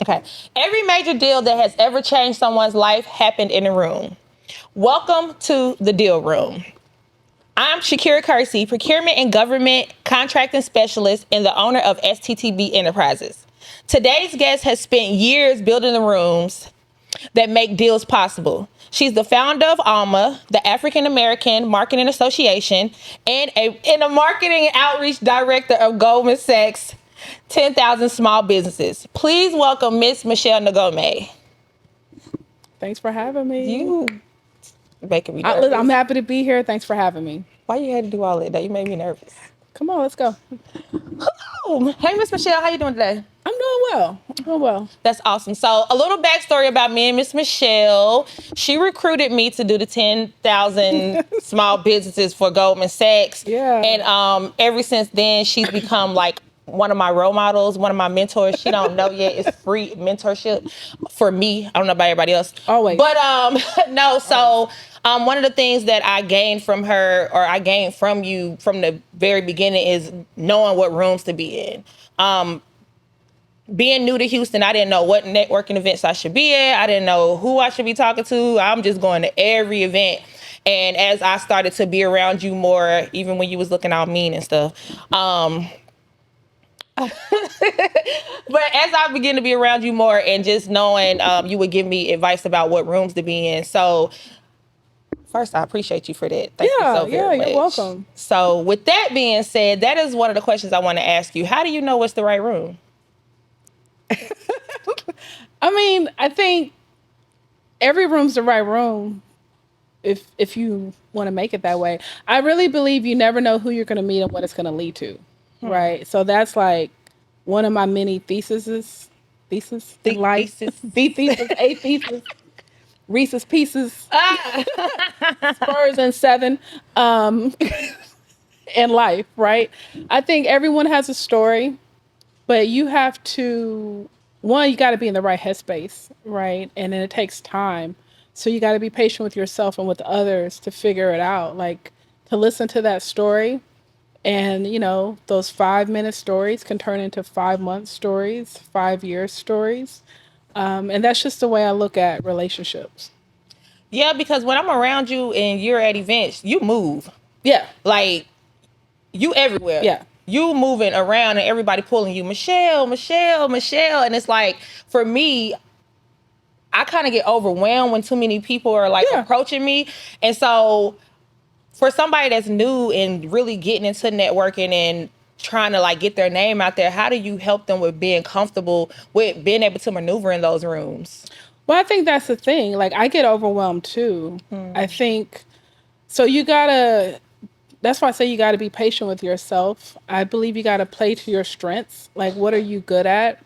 Okay. Every major deal that has ever changed someone's life happened in a room. Welcome to the deal room. I'm Shakira Kersey, procurement and government contracting specialist and the owner of STTB Enterprises. Today's guest has spent years building the rooms that make deals possible. She's the founder of ALMA, the African American Marketing Association, and a marketing and outreach director of Goldman Sachs 10,000 Small Businesses. Please welcome Miss Michelle Ngome. Thanks for having me. You making me nervous. I'm happy to be here. Thanks for having me. Why you had to do all that? You made me nervous. Come on, let's go. Hey, Miss Michelle, how you doing today? I'm doing well. I'm doing well. That's awesome. So a little backstory about me and Miss Michelle. She recruited me to do the 10,000 small businesses for Goldman Sachs. Yeah. And ever since then, she's become like one of my role models, one of my mentors. She don't know yet. It's free mentorship for me. I don't know about everybody else. Always. But no, so one of the things that I gained from her, or I gained from you from the very beginning, is knowing what rooms to be in. Being new to Houston, I didn't know what networking events I should be at. I didn't know who I should be talking to. I'm just going to every event. And as I started to be around you more, even when you was looking all mean and stuff, but as I began to be around you more and just knowing you would give me advice about what rooms to be in. So first, I appreciate you for that. Thank you so very much. You're welcome. So with that being said, that is one of the questions I want to ask you. How do you know what's the right room? I mean, I think every room's the right room if you want to make it that way. I really believe you never know who you're going to meet and what it's going to lead to, right? So that's like one of my many theses, a thesis, Reese's Pieces, Spurs and 7 in life, right? I think everyone has a story, but you have to, one, you got to be in the right headspace, right? And then it takes time. So you got to be patient with yourself and with others to figure it out, like to listen to that story. And, those 5-minute stories can turn into 5-month stories, 5-year stories. And that's just the way I look at relationships. Yeah, because when I'm around you and you're at events, you move. Yeah. Like, you everywhere. Yeah. You moving around and everybody pulling you, Michelle. And it's like, for me, I kind of get overwhelmed when too many people are like approaching me. And so for somebody that's new and really getting into networking and trying to like get their name out there, how do you help them with being comfortable with being able to maneuver in those rooms? Well, I think that's the thing. Like, I get overwhelmed too. I think, so that's why I say you gotta be patient with yourself. I believe you gotta play to your strengths. Like, what are you good at?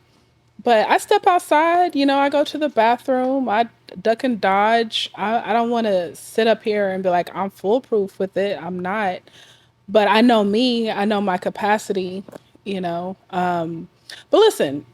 But I step outside, I go to the bathroom, I duck and dodge. I don't want to sit up here and be like, I'm foolproof with it. I'm not. But I know me, I know my capacity, But listen,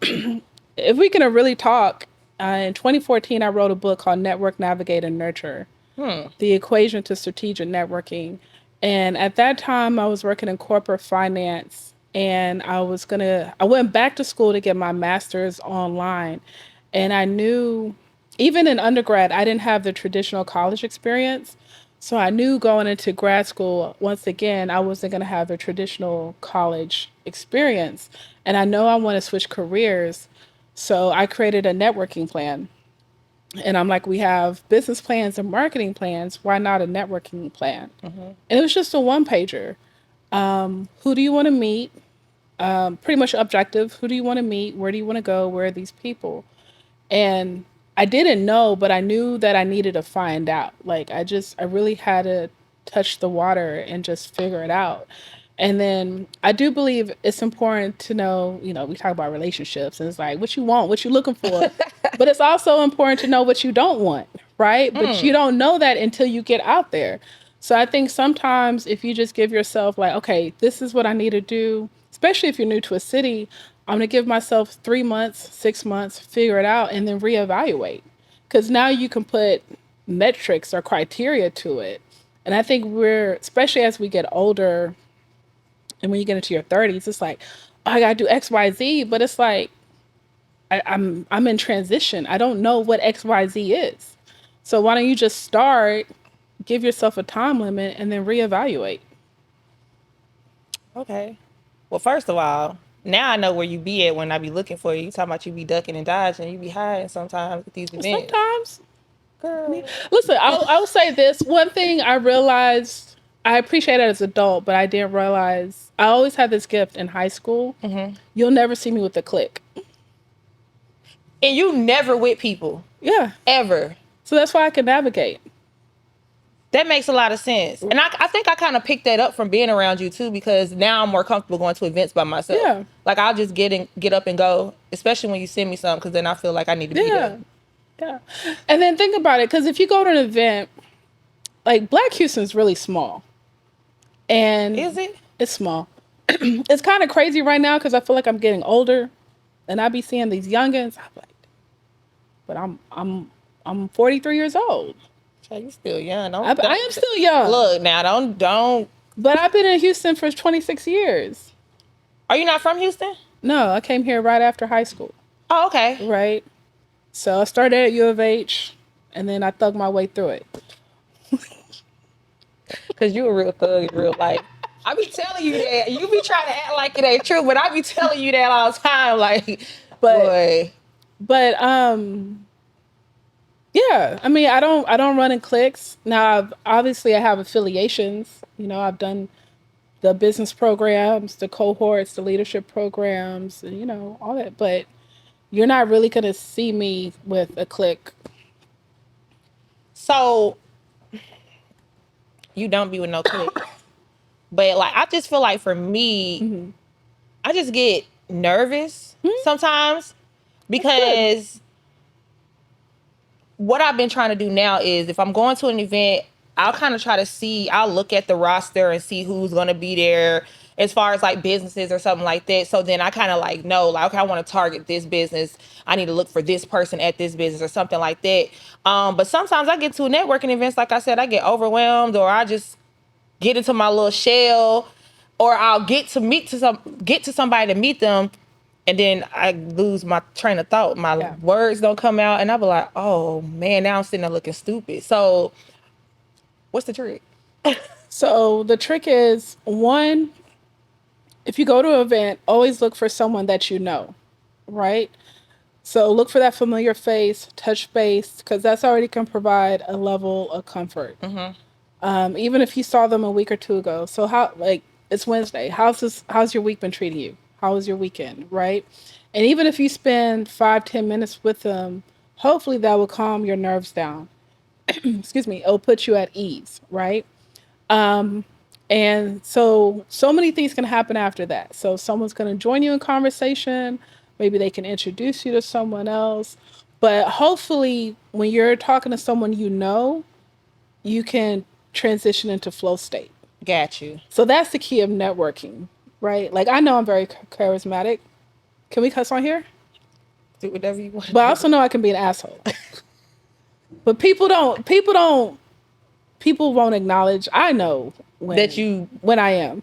if we can really talk, in 2014, I wrote a book called Network, Navigate, and Nurture, The Equation to Strategic Networking. And at that time, I was working in corporate finance, and I went back to school to get my master's online. And I knew, even in undergrad, I didn't have the traditional college experience. So I knew going into grad school, once again, I wasn't going to have the traditional college experience. And I know I want to switch careers. So I created a networking plan. And I'm like, we have business plans and marketing plans. Why not a networking plan? And it was just a one pager. Who do you want to meet? Pretty much objective. Who do you want to meet? Where do you want to go? Where are these people? And I didn't know, but I knew that I needed to find out. Like, I really had to touch the water and just figure it out. And then I do believe it's important to know, we talk about relationships and it's like what you want, what you're looking for. But it's also important to know what you don't want, right? But you don't know that until you get out there. So I think sometimes if you just give yourself like, okay, this is what I need to do, especially if you're new to a city, I'm going to give myself 3 months, 6 months, figure it out, and then reevaluate. Because now you can put metrics or criteria to it. And I think especially as we get older, and when you get into your 30s, it's like, oh, I got to do X, Y, Z. But it's like, I'm in transition. I don't know what XYZ is. So why don't you just start, give yourself a time limit, and then reevaluate? Okay. Well, first of all, now I know where you be at when I be looking for you. You talking about you be ducking and dodging. You be hiding sometimes at these events. Sometimes, Girl. listen, I'll say this. One thing I realized, I appreciate it as an adult, but I didn't realize I always had this gift in high school. You'll never see me with a clique. And you never with people. Yeah. Ever. So that's why I can navigate. That makes a lot of sense. And I think I kind of picked that up from being around you too, because now I'm more comfortable going to events by myself. Yeah. Like I'll just get up and go, especially when you send me something, because then I feel like I need to be there. Yeah. And then think about it, because if you go to an event, like Black Houston's really small. And Is it? It's small. It's kind of crazy right now because I feel like I'm getting older, and I be seeing these youngins. I'm like, but I'm 43 years old. You still young. I am still young. Look now, don't. But I've been in Houston for 26 years. Are you not from Houston? No, I came here right after high school. Oh, okay. Right. So I started at U of H, and then I thugged my way through it. Because you a real thug in real life. I be telling you that. You be trying to act like it ain't true, but I be telling you that all the time. Like, boy. But yeah. I mean, I don't run in cliques. Now, obviously, I have affiliations. You know, I've done the business programs, the cohorts, the leadership programs, and, you know, all that. But you're not really going to see me with a clique. So, you don't be with no clique. But, like, I just feel like for me, I just get nervous sometimes because what I've been trying to do now is if I'm going to an event, I'll kind of try to see, I'll look at the roster and see who's going to be there as far as like businesses or something like that. So then I kind of like know, like, okay, I want to target this business. I need to look for this person at this business or something like that. But sometimes I get to networking events, like I said, I get overwhelmed, or I just get into my little shell, or I'll get to somebody to meet them, and then I lose my train of thought. My words don't come out, and I'll be like, oh man, now I'm sitting there looking stupid. So what's the trick? So the trick is, one, if you go to an event, always look for someone that you know, right? So look for that familiar face, touch base, because that's already can provide a level of comfort. Even if you saw them a week or two ago. So how, like, it's Wednesday. How's your week been treating you? How was your weekend, right? And even if you spend 5-10 minutes with them, hopefully that will calm your nerves down. Excuse me. It'll put you at ease, right? And so many things can happen after that. So someone's going to join you in conversation. Maybe they can introduce you to someone else. But hopefully when you're talking to someone you know, you can transition into flow state. Got you. So that's the key of networking, right? Like, I know I'm very charismatic. Can we cuss on here? Do whatever you want. But I also know I can be an asshole. But people won't acknowledge. I know when I am.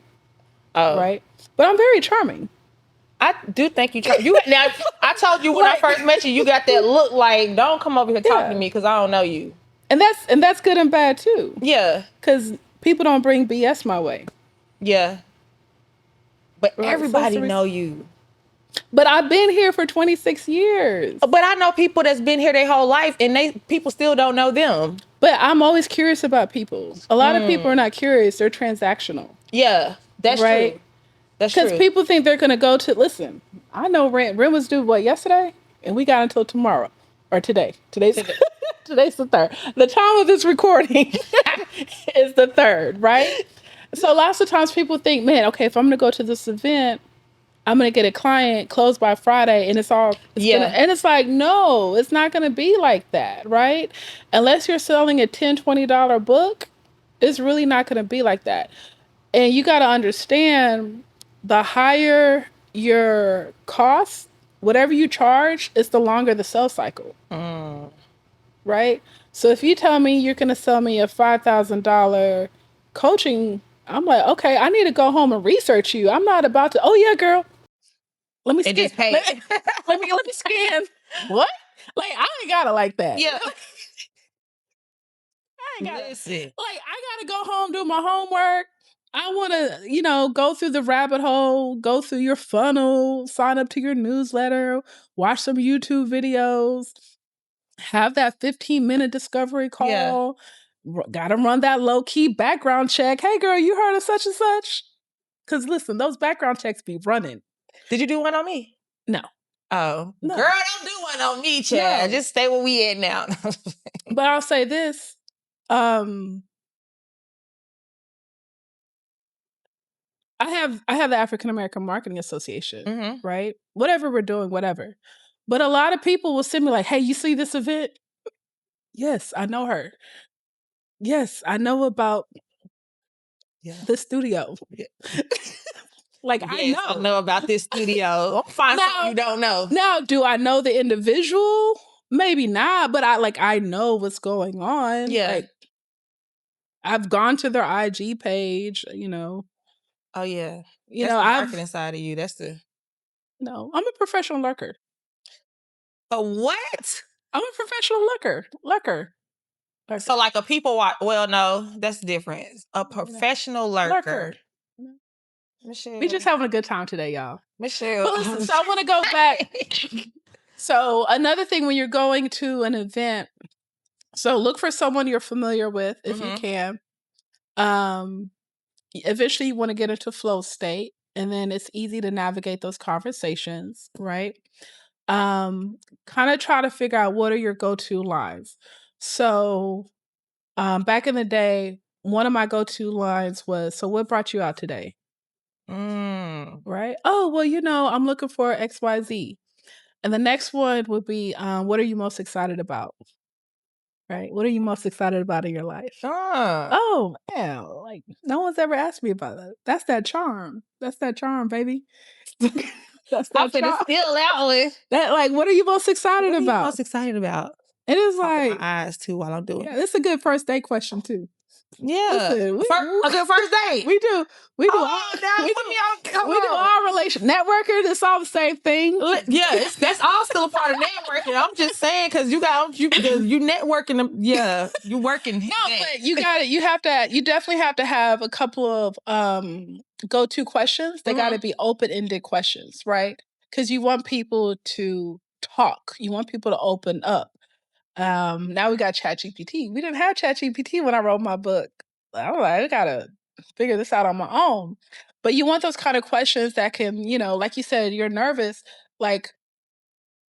Oh. Right? But I'm very charming. I do think you now I told you when I first met you, you got that look like, don't come over here talking to me because I don't know you. And that's good and bad too. Yeah. Because people don't bring BS my way. Yeah. But everybody know you. But I've been here for 26 years. But I know people that's been here their whole life, and people still don't know them. But I'm always curious about people. A lot of people are not curious. They're transactional. Yeah, that's right? True. That's true. Because people think they're going to go to, listen, I know rent was due, yesterday? And we got until tomorrow. Or today. Today's the 3rd. The time of this recording is the 3rd, right? So lots of times people think, man, okay, if I'm going to go to this event, I'm going to get a client closed by Friday, and and it's like, no, it's not going to be like that, right? Unless you're selling a $10, $20 book, it's really not going to be like that. And you got to understand, the higher your cost, whatever you charge, is the longer the sales cycle, right? So if you tell me you're going to sell me a $5,000 coaching, I'm like, okay, I need to go home and research you. I'm not about to, oh yeah, girl. let me And scan. just pay. Let me scan. What? Like, I ain't got it like that. Yeah. I ain't got it. Listen. Like, I gotta go home, do my homework. I want to, go through the rabbit hole, go through your funnel, sign up to your newsletter, watch some YouTube videos, have that 15-minute discovery call. Yeah. Got to run that low key background check. Hey, girl, you heard of such and such? Because listen, those background checks be running. Did you do one on me? No. Oh, no. Girl, don't do one on me, Chad. No. Just stay where we at now. But I'll say this. I have the African American Marketing Association, right? Whatever we're doing, whatever. But a lot of people will send me like, "Hey, you see this event?" Yes, I know her. Yes, I know about the studio. Yeah. Like, yes, I know about this studio. I'm fine. Now, you don't know. Now, do I know the individual? Maybe not, but I know what's going on. Yeah. Like, I've gone to their IG page, Oh yeah. That's the marketing side of you. That's the No, I'm a professional lurker. A what? I'm a professional lurker. So like a people watch. Well, no, that's different. A professional lurker. Michelle. We just having a good time today, y'all. Michelle. But listen, so I want to go back. So another thing when you're going to an event, so look for someone you're familiar with if you can. Eventually you want to get into flow state, and then it's easy to navigate those conversations, right? Kind of try to figure out what are your go-to lines. So back in the day, one of my go-to lines was, "So what brought you out today?" Right? "Oh, well, I'm looking for XYZ." And the next one would be, "What are you most excited about?" Right? What are you most excited about in your life? Oh, man, like no one's ever asked me about that. That's that charm. That's that charm, baby. That's that charm. Still out with that. Like, what are you most excited about? What are you most excited about? It is like my eyes too while I'm doing. Yeah, it's a good first date question too. Yeah, listen, a good first date. We do. We do our relation networking. It's all the same thing. Yeah, that's all still a part of networking. I'm just saying because you networking. Yeah, you working. No, but you got it. You definitely have to have a couple of go-to questions. They got to be open-ended questions, right? Because you want people to talk. You want people to open up. Now we got ChatGPT. We didn't have ChatGPT when I wrote my book. I was like, I gotta figure this out on my own. But you want those kind of questions that can, like you said, you're nervous. Like,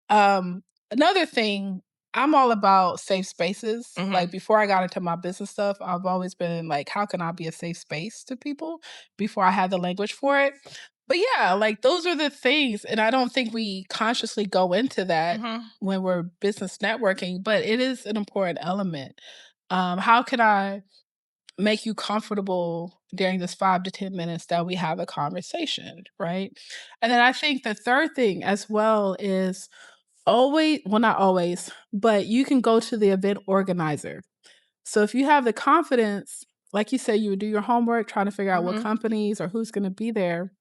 another thing, I'm all about safe spaces. Like before I got into my business stuff, I've always been like, how can I be a safe space to people before I had the language for it? But yeah, like those are the things. And I don't think we consciously go into that when we're business networking, but it is an important element. How can I make you comfortable during this 5 to 10 minutes that we have a conversation, right? And then I think the third thing as well is not always, but you can go to the event organizer. So if you have the confidence, like you said, you would do your homework, trying to figure out what companies or who's going to be there.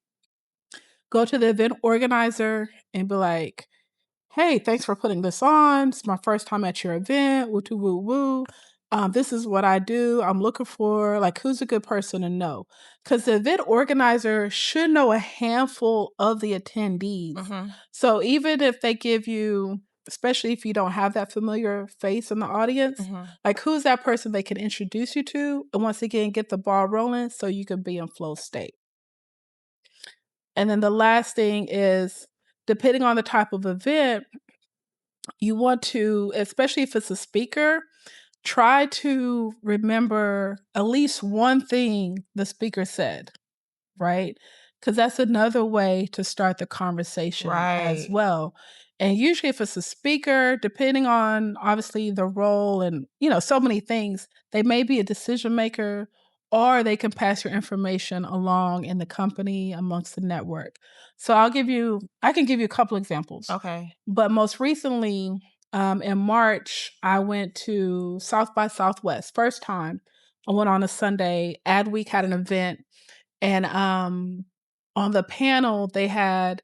Go to the event organizer and be like, "Hey, thanks for putting this on. It's my first time at your event. Woo woo woo. This is what I do. I'm looking for like who's a good person to know." Because the event organizer should know a handful of the attendees. So even if they give you, especially if you don't have that familiar face in the audience, like who's that person they can introduce you to, and once again get the ball rolling so you can be in flow state. And then the last thing is, depending on the type of event, you want to, especially if it's a speaker, try to remember at least one thing the speaker said, right? Because that's another way to start the conversation as well. And usually if it's a speaker, depending on obviously the role and, so many things, they may be a decision maker, or they can pass your information along in the company amongst the network. So I can give you a couple examples. Okay. But most recently, in March, I went to South by Southwest. First time. I went on a Sunday. Adweek had an event, and on the panel they had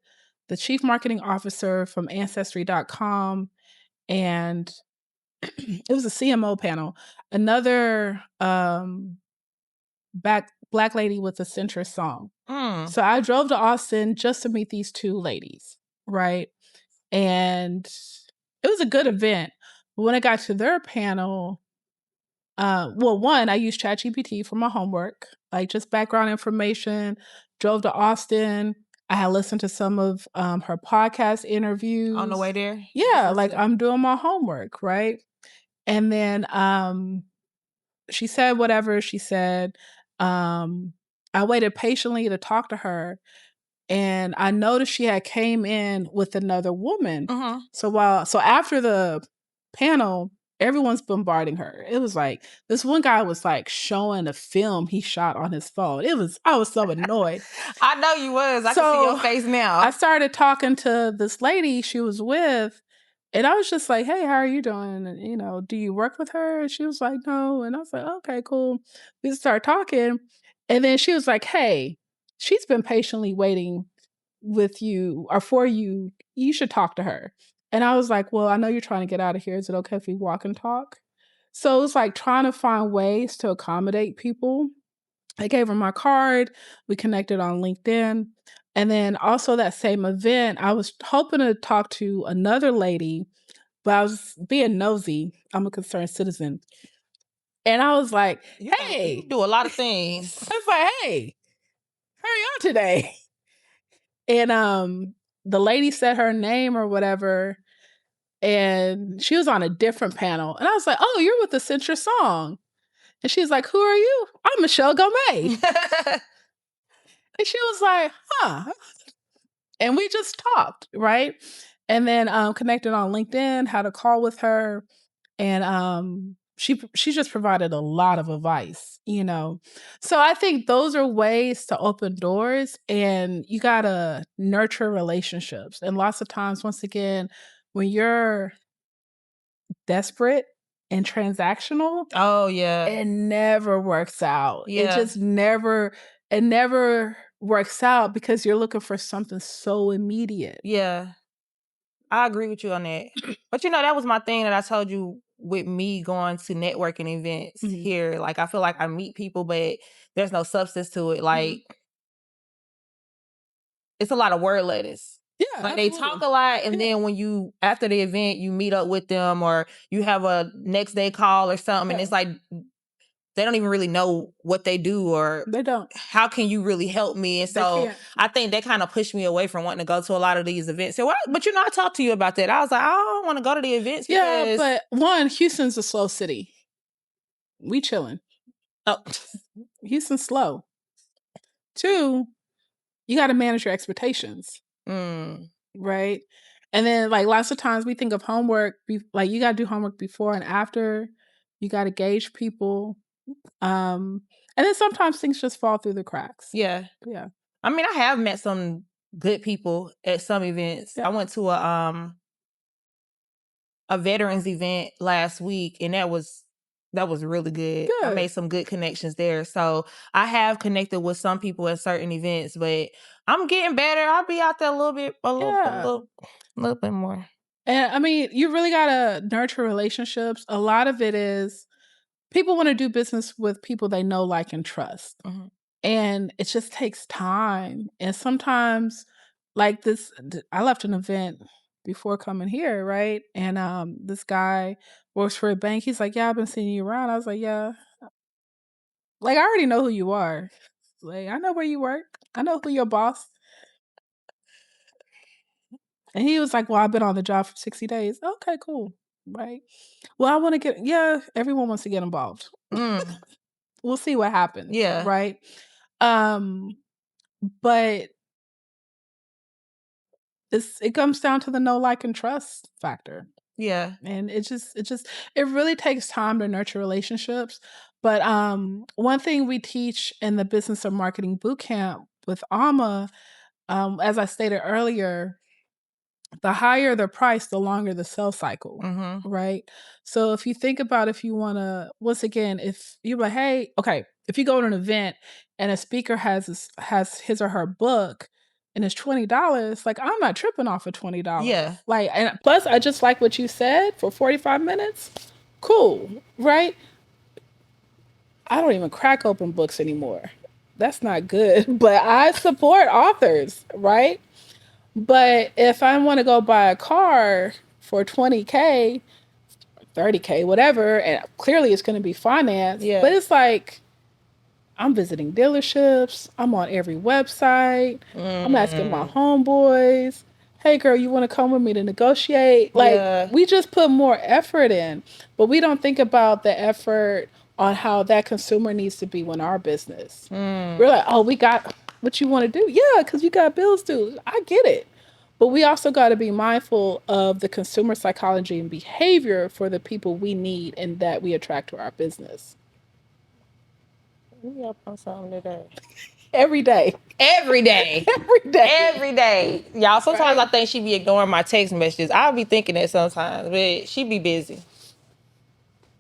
the chief marketing officer from Ancestry.com, and it was a CMO panel. Another black lady with a centrist song. So I drove to Austin just to meet these two ladies, right? And it was a good event. But when I got to their panel, well, one, I used ChatGPT for my homework, like just background information. Drove to Austin. I had listened to some of her podcast interviews On the way there. Yeah, like I'm doing my homework, right? And then she said whatever she said. I waited patiently to talk to her, and I noticed she had came in with another woman. So after the panel, everyone's bombarding her. It was like this one guy was like showing a film he shot on his phone. I was so annoyed. I know you was. I can see your face now. I started talking to this lady she was with, and I was just like, "Hey, how are you doing? And, do you work with her?" And she was like, "No." And I was like, "Okay, cool." We started talking, and then she was like, "Hey, she's been patiently waiting with you or for you. You should talk to her." And I was like, "Well, I know you're trying to get out of here. Is it okay if we walk and talk?" So it was like trying to find ways to accommodate people. I gave her my card. We connected on LinkedIn. And then also that same event, I was hoping to talk to another lady, but I was being nosy. I'm a concerned citizen. And I was like, "Hey." You do a lot of things. I was like, "Hey, how are y'all today?" And the lady said her name or whatever, and she was on a different panel. And I was like, "Oh, you're with the centrist song." And she's like, "Who are you?" "I'm Michelle Ngome." And she was like, "Huh." And we just talked, right? And then connected on LinkedIn, had a call with her, and she just provided a lot of advice. So I think those are ways to open doors, and you gotta nurture relationships. And lots of times, once again, when you're desperate and transactional, Oh yeah. it never works out. It Yeah. just never works out because you're looking for something so immediate. Yeah. I agree with you on that. But that was my thing that I told you with me going to networking events here. Like I feel like I meet people, but there's no substance to it. Like it's a lot of word lettuce. Yeah, Like they talk a lot, and then when you after the event you meet up with them or you have a next day call or something, and it's like they don't even really know what they do or they don't. How can you really help me? And so I think that kind of pushed me away from wanting to go to a lot of these events. So, but I talked to you about that. I was like, I don't want to go to the events because yeah, but one, Houston's a slow city. We chilling. Oh, Houston's slow. Two, you got to manage your expectations, right? And then like lots of times we think of homework, like you got to do homework before and after. You got to gauge people. And then sometimes things just fall through the cracks. Yeah. I mean, I have met some good people at some events. I went to a veterans event last week, and that was really good. I made some good connections there. So I have connected with some people at certain events, but I'm getting better. I'll be out there a little bit more. And I mean, you really gotta nurture relationships. A lot of it is people want to do business with people they know, like, and trust. And it just takes time. And sometimes, like I left an event before coming here, right? And this guy works for a bank. He's like, "Yeah, I've been seeing you around." I was like, "Yeah." Like, I already know who you are. Like, I know where you work. I know who your boss. And he was like, "Well, I've been on the job for 60 days. Okay, cool. Right. Well, I want to everyone wants to get involved. We'll see what happens. Yeah. Right. But it comes down to the know, like, and trust factor. Yeah. And it really takes time to nurture relationships. But one thing we teach in the Business of Marketing Bootcamp with Alma, as I stated earlier, the higher the price, the longer the sales cycle, right? So if you think about if you want to, once again, if you're like, hey, okay, if you go to an event and a speaker has his or her book, and it's $20, like I'm not tripping off of $20. Yeah. Like, and plus I just like what you said for 45 minutes. Cool, right? I don't even crack open books anymore. That's not good. But I support authors, right? But if I want to go buy a car for 20K, 30K, whatever, and clearly it's going to be financed, Yeah. but it's like I'm visiting dealerships, I'm on every website, I'm asking my homeboys, hey girl, you want to come with me to negotiate? Like, Yeah. we just put more effort in, but we don't think about the effort on how that consumer needs to be when our business. We're like, oh, we got what you want to do. Yeah, because you got bills due. I get it. But we also got to be mindful of the consumer psychology and behavior for the people we need and that we attract to our business. We up on something today. Every day. Every day. Every day. Every day. Y'all, sometimes Right. I think she be ignoring my text messages. I'll be thinking that sometimes, but she be busy.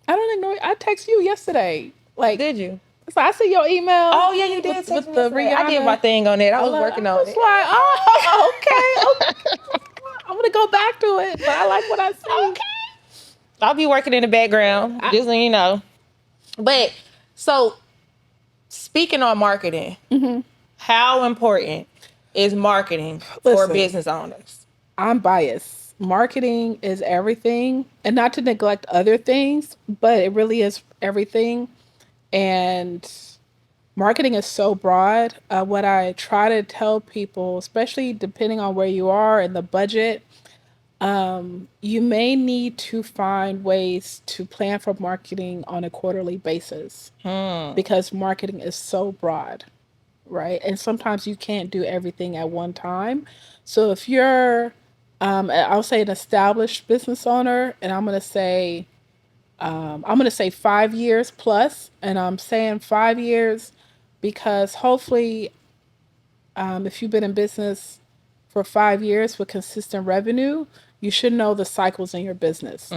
I don't ignore. I text you yesterday. Like, Did you? so I see your email. Oh, yeah, you did text with me the yesterday. Rihanna. I did my thing on that. I was working on it. Like, oh, okay. I'm gonna go back to it, but I like what I see. Okay. I'll be working in the background, just so you know. But, so, speaking on marketing, how important is marketing for Listen. business owners? I'm biased. Marketing is everything, and not to neglect other things, but it really is everything. And marketing is so broad. What I try to tell people, especially depending on where you are and the budget, you may need to find ways to plan for marketing on a quarterly basis because marketing is so broad, right? And sometimes you can't do everything at one time. So if you're, I'll say an established business owner, and I'm gonna say 5 years plus, and I'm saying 5 years because hopefully, if you've been in business for 5 years with consistent revenue, you should know the cycles in your business,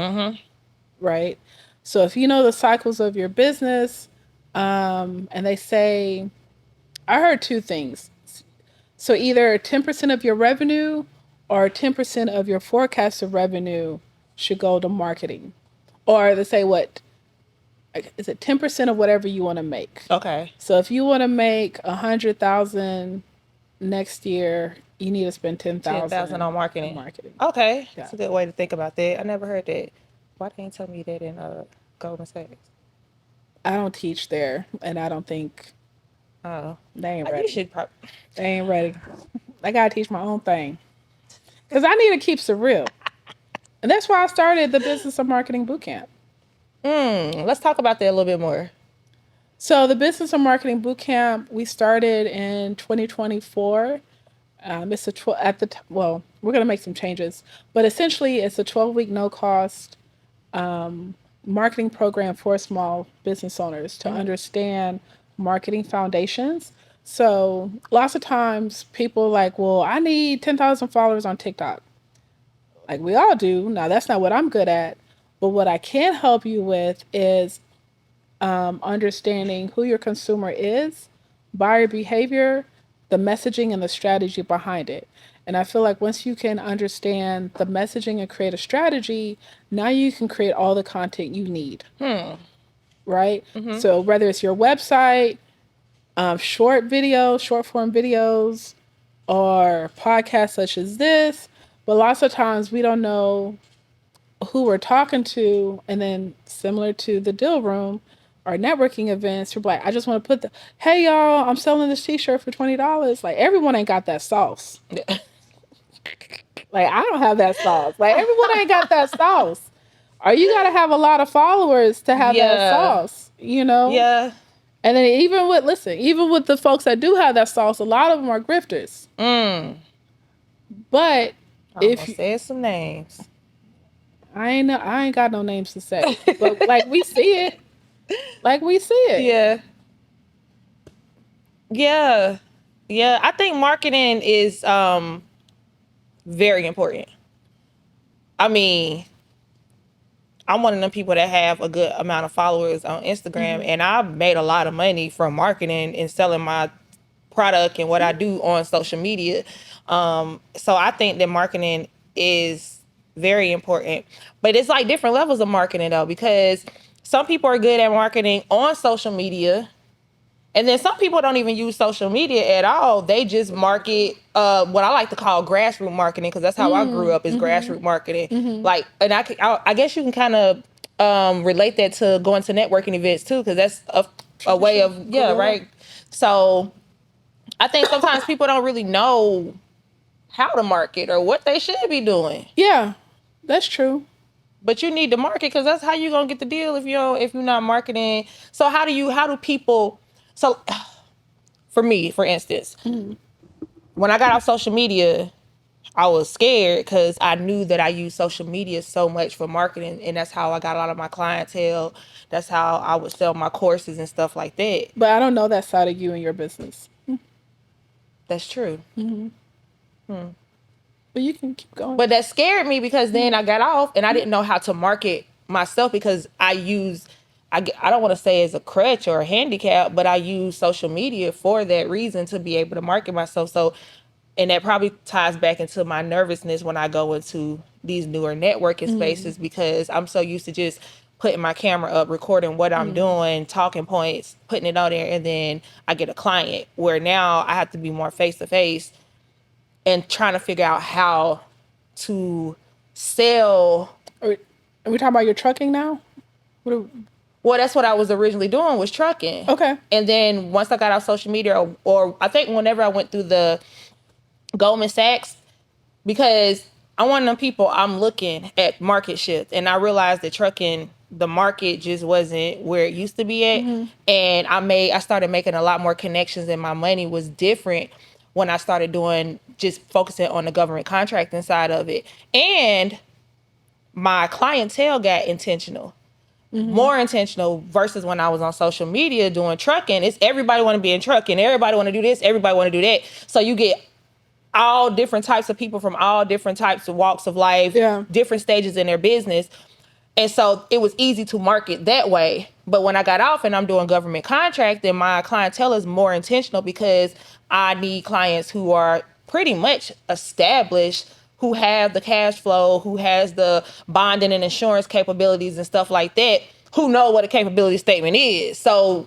right? So if you know the cycles of your business, and they say, I heard two things. So either 10% of your revenue or 10% of your forecasted revenue should go to marketing. Or they say what? Is it 10% of whatever you want to make? Okay. So if you want to make 100,000 next year, you need to spend 10,000 on marketing. marketing. Okay. Yeah. That's a good way to think about that. I never heard that. Why didn't you tell me that in Goldman Sachs? I don't teach there, and I don't think Oh. they ain't You ready. should probably. They ain't ready. I gotta teach my own thing because I need to keep it real, and that's why I started the Business of Marketing Bootcamp. Let's talk about that a little bit more. So the Business of Marketing Bootcamp we started in 2024. It's well, we're gonna make some changes, but essentially it's a 12-week no cost marketing program for small business owners to understand marketing foundations. So lots of times people are like, well, I need 10,000 followers on TikTok. Like we all do. Now that's not what I'm good at, but what I can help you with is understanding who your consumer is, buyer behavior, the messaging and the strategy behind it. And I feel like once you can understand the messaging and create a strategy, now you can create all the content you need. Right? So whether it's your website, short form videos, or podcasts such as this, but lots of times we don't know who we're talking to. And then similar to the deal room or networking events, you're like, I just want to put hey y'all, I'm selling this t-shirt for $20. Like everyone ain't got that sauce. Like I don't have that sauce. Like everyone ain't got that sauce. Or you gotta have a lot of followers to have that sauce, you know? Yeah. And then even with the folks that do have that sauce, a lot of them are grifters. But if you said some names, I ain't got no names to say. But like we see it. Like we see it. Yeah. Yeah. Yeah. I think marketing is very important. I mean, I'm one of them people that have a good amount of followers on Instagram, and I made a lot of money from marketing and selling my product and what I do on social media. So I think that marketing is very important, but it's like different levels of marketing though, because some people are good at marketing on social media. And then some people don't even use social media at all. They just market what I like to call grassroots marketing, because that's how I grew up, is grassroots marketing. Like, and I guess you can kind of relate that to going to networking events too, because that's a way of, yeah, right? So I think sometimes people don't really know how to market or what they should be doing. Yeah, that's true. But you need to market, because that's how you're gonna get the deal if you're not marketing. So how do people, so for me, for instance, when I got off social media, I was scared because I knew that I used social media so much for marketing, and that's how I got a lot of my clientele. That's how I would sell my courses and stuff like that. But I don't know that side of you and your business. That's true. But you can keep going. But that scared me, because then I got off and I didn't know how to market myself, because I don't want to say as a crutch or a handicap, but I use social media for that reason, to be able to market myself. So, and that probably ties back into my nervousness when I go into these newer networking spaces, because I'm so used to just putting my camera up, recording what I'm doing, talking points, putting it on there, and then I get a client, where now I have to be more face to face and trying to figure out how to sell. Are we talking about your trucking now? Well, that's what I was originally doing, was trucking. Okay. And then once I got off social media, or I think whenever I went through the Goldman Sachs, because I'm one of them people, I'm looking at market shift, and I realized that trucking, the market just wasn't where it used to be at. And I started making a lot more connections, and my money was different when I started just focusing on the government contracting side of it. And my clientele got intentional. More intentional, versus when I was on social media doing trucking. It's everybody want to be in trucking, everybody want to do this, everybody want to do that. So you get all different types of people from all different types of walks of life, different stages in their business. And so it was easy to market that way. But when I got off and I'm doing government contracting, my clientele is more intentional, because I need clients who are pretty much established, who have the cash flow, who has the bonding and insurance capabilities and stuff like that, who know what a capability statement is. So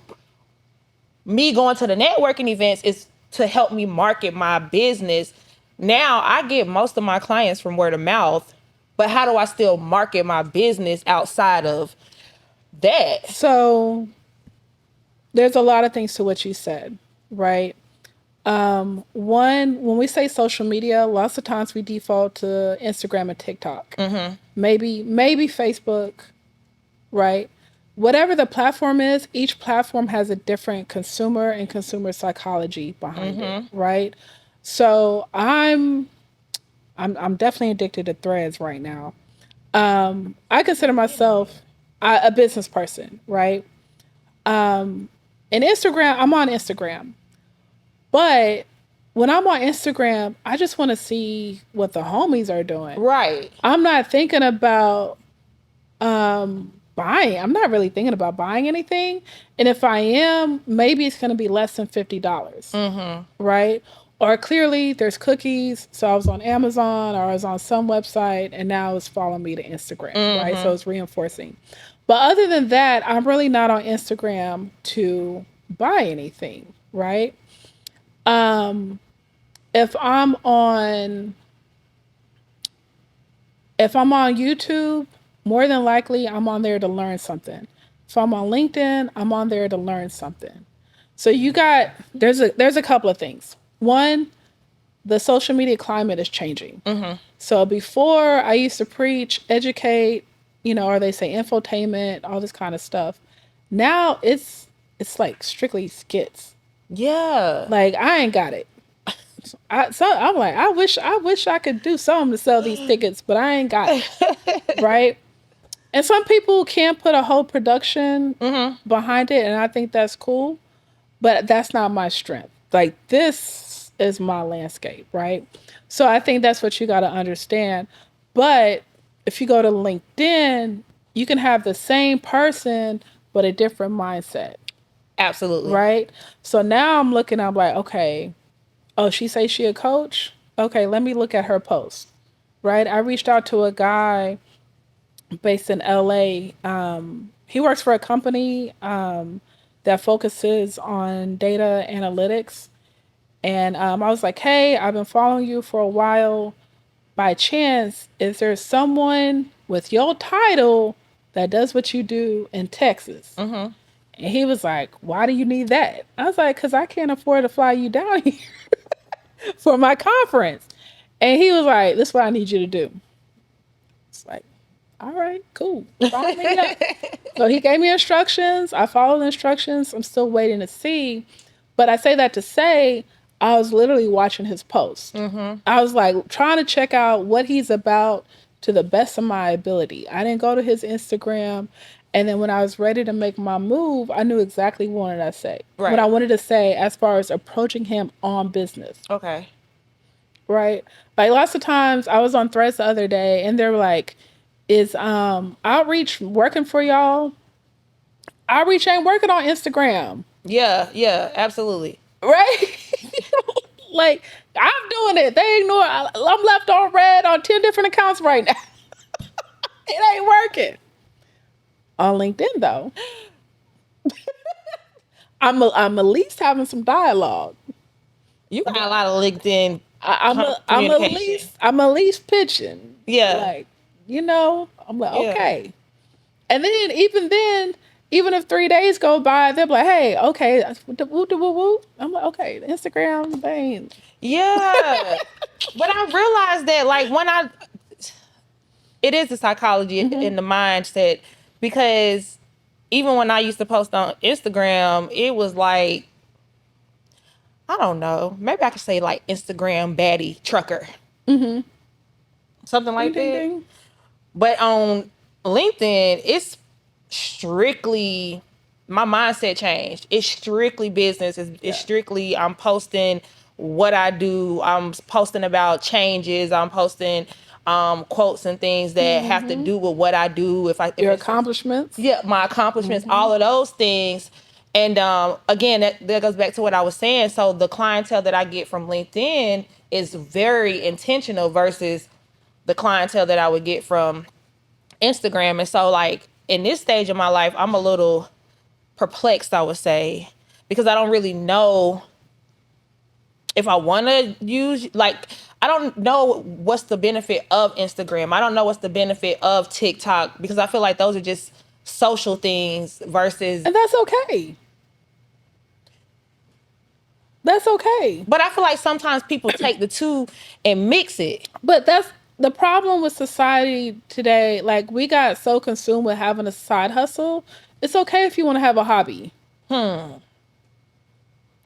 me going to the networking events is to help me market my business. Now I get most of my clients from word of mouth, but how do I still market my business outside of that? So there's a lot of things to what you said, right? One, when we say social media, lots of times we default to Instagram and TikTok, maybe Facebook, right? Whatever the platform is, each platform has a different consumer and consumer psychology behind it, right? So I'm definitely addicted to Threads right now. I consider myself a business person, right? And Instagram, I'm on Instagram. But when I'm on Instagram, I just want to see what the homies are doing. Right. I'm not thinking about buying. I'm not really thinking about buying anything. And if I am, maybe it's going to be less than $50. Right? Or clearly there's cookies. So I was on Amazon, or I was on some website, and now it's following me to Instagram. Right? So it's reinforcing. But other than that, I'm really not on Instagram to buy anything. Right? If I'm on YouTube, more than likely I'm on there to learn something. If I'm on LinkedIn, I'm on there to learn something. So there's a couple of things. One, the social media climate is changing. So before, I used to preach, educate, or they say infotainment, all this kind of stuff. Now it's like strictly skits. Yeah. Like, I ain't got it. I'm like, I wish I could do something to sell these tickets, but I ain't got it. Right? And some people can put a whole production behind it, and I think that's cool, but that's not my strength. Like, this is my landscape, right? So I think that's what you got to understand. But if you go to LinkedIn, you can have the same person, but a different mindset. Absolutely. right? So now I'm looking, I'm like, okay, oh, she say she a coach? Okay, let me look at her post, right? I reached out to a guy based in LA. He works for a company that focuses on data analytics. And I was like, hey, I've been following you for a while. By chance, is there someone with your title that does what you do in Texas? Mm-hmm. And he was like, why do you need that? I was like, because I can't afford to fly you down here for my conference. And he was like, this is what I need you to do. It's like, all right, cool. Sign me up. So he gave me instructions. I followed the instructions. I'm still waiting to see. But I say that to say, I was literally watching his post. Mm-hmm. I was like trying to check out what he's about to the best of my ability. I didn't go to his Instagram. And then when I was ready to make my move, I knew exactly what I say. What I Right. wanted to say as far as approaching him on business. Okay. Right. Like lots of times I was on threads the other day and they're like, is outreach working for y'all? Outreach ain't working on Instagram. Yeah. Yeah. Absolutely. Right? Like I'm doing it. They ignore I'm left on red on 10 different accounts right now. It ain't working. On LinkedIn though, I'm at least having some dialogue. You got a lot of LinkedIn communication. I'm at least pitching. Yeah. Like, I'm like, Yeah. okay. And then, even if 3 days go by, they're like, hey, okay, woo. I'm like, okay, Instagram, they ain't. Yeah. But I realized that, like, it is the psychology and the mindset, because even when I used to post on Instagram, it was like, I don't know, maybe I could say like Instagram baddie trucker, something Ding, like ding, that. ding. But on LinkedIn, it's strictly, my mindset changed. It's strictly business. It's Yeah. strictly, I'm posting what I do. I'm posting about changes. I'm posting quotes and things that have to do with what I do. If Your it's accomplishments. yeah, my accomplishments, all of those things. And again, that goes back to what I was saying. So the clientele that I get from LinkedIn is very intentional versus the clientele that I would get from Instagram. And so, like, in this stage of my life, I'm a little perplexed, I would say, because I don't really know if I want to use, like, I don't know what's the benefit of Instagram. I don't know what's the benefit of TikTok, because I feel like those are just social things versus, And that's okay. That's okay. but I feel like sometimes people take the two and mix it. But that's the problem with society today. Like, we got so consumed with having a side hustle. It's okay if you want to have a hobby.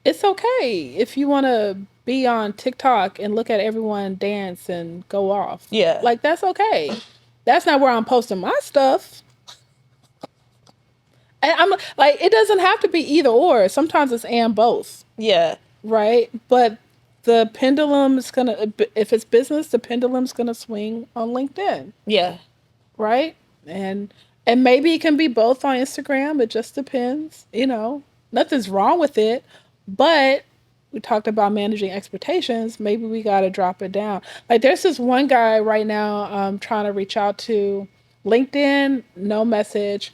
It's okay if you want to be on TikTok and look at everyone dance and go off. Yeah. Like, that's okay. That's not where I'm posting my stuff. And I'm like, it doesn't have to be either or. Sometimes it's and both. Yeah. Right. But the pendulum is going to, if it's business, the pendulum's going to swing on LinkedIn. Yeah. Right. And maybe it can be both on Instagram. It just depends. Nothing's wrong with it. But we talked about managing expectations. Maybe we got to drop it down. Like, there's this one guy right now trying to reach out to LinkedIn, no message.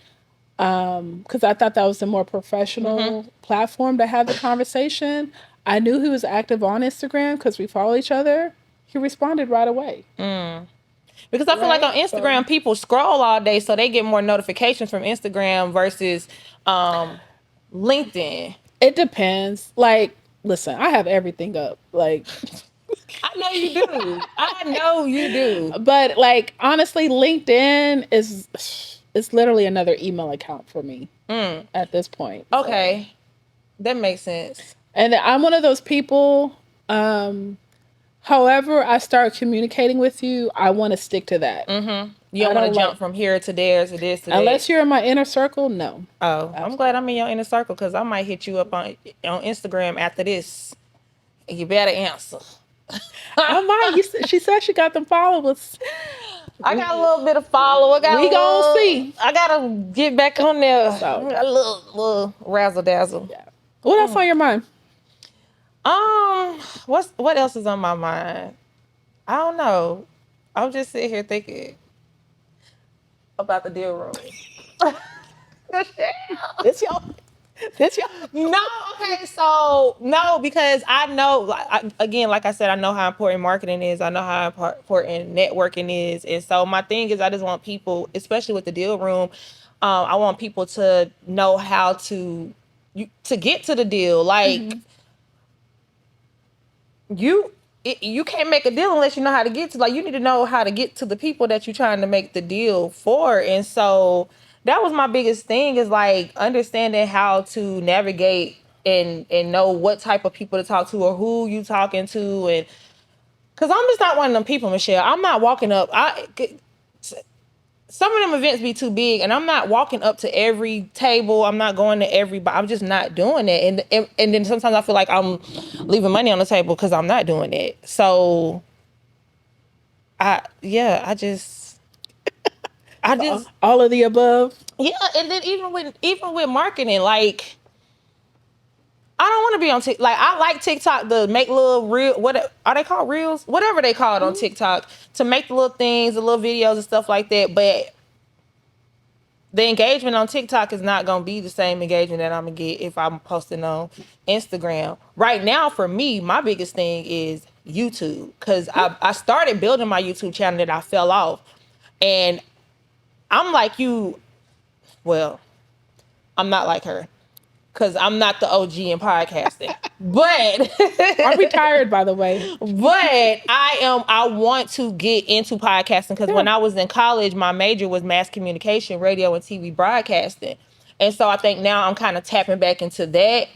Because I thought that was the more professional platform to have the conversation. I knew he was active on Instagram because we follow each other. He responded right away. Because I feel like on Right? Instagram, people scroll all day, so they get more notifications from Instagram versus LinkedIn. It depends. Like, listen, I have everything up. Like, I know you do. I know you do. but like, honestly, LinkedIn is it's literally another email account for me at this point. So. Okay. That makes sense. And I'm one of those people. However, I start communicating with you, I want to stick to that. You don't want to jump from here to there to this to that. Unless you're in my inner circle, no. Oh, absolutely. I'm glad I'm in your inner circle, because I might hit you up on Instagram after this. And you better answer. I might. She said she got them followers. I got a little bit of follow. We gonna see. I gotta get back on there. So A little razzle dazzle. yeah. What else on your mind? What else is on my mind? I don't know. I'm just sitting here thinking about the deal room. This y'all. No, okay, so no, because I know, again, like I said, I know how important marketing is. I know how important networking is, and so my thing is, I just want people, especially with the deal room, I want people to know how to get to the deal. Like you can't make a deal unless you know how to get to. Like you need to know how to get to the people that you're trying to make the deal for, and so that was my biggest thing is like understanding how to navigate and know what type of people to talk to or who you talking to. And because I'm just not one of them people, Michelle. I'm not walking up. Some of them events be too big, and I'm not walking up to every table. I'm not going to everybody. I'm just not doing it. And then sometimes I feel like I'm leaving money on the table because I'm not doing it. So I just all of the above. yeah. And then even with marketing, like I don't want to be on TikTok. Like I like TikTok to make little reel. What are they called? Reels? Whatever they call it on TikTok, to make the little things, the little videos and stuff like that. But the engagement on TikTok is not gonna be the same engagement that I'm gonna get if I'm posting on Instagram. Right now, for me, my biggest thing is YouTube because I started building my YouTube channel that I fell off, and I'm like you. Well, I'm not like her because I'm not the OG in podcasting. But I'm retired, by the way. But I want to get into podcasting because when I was in college, my major was mass communication, radio and TV broadcasting. And so I think now I'm kind of tapping back into that.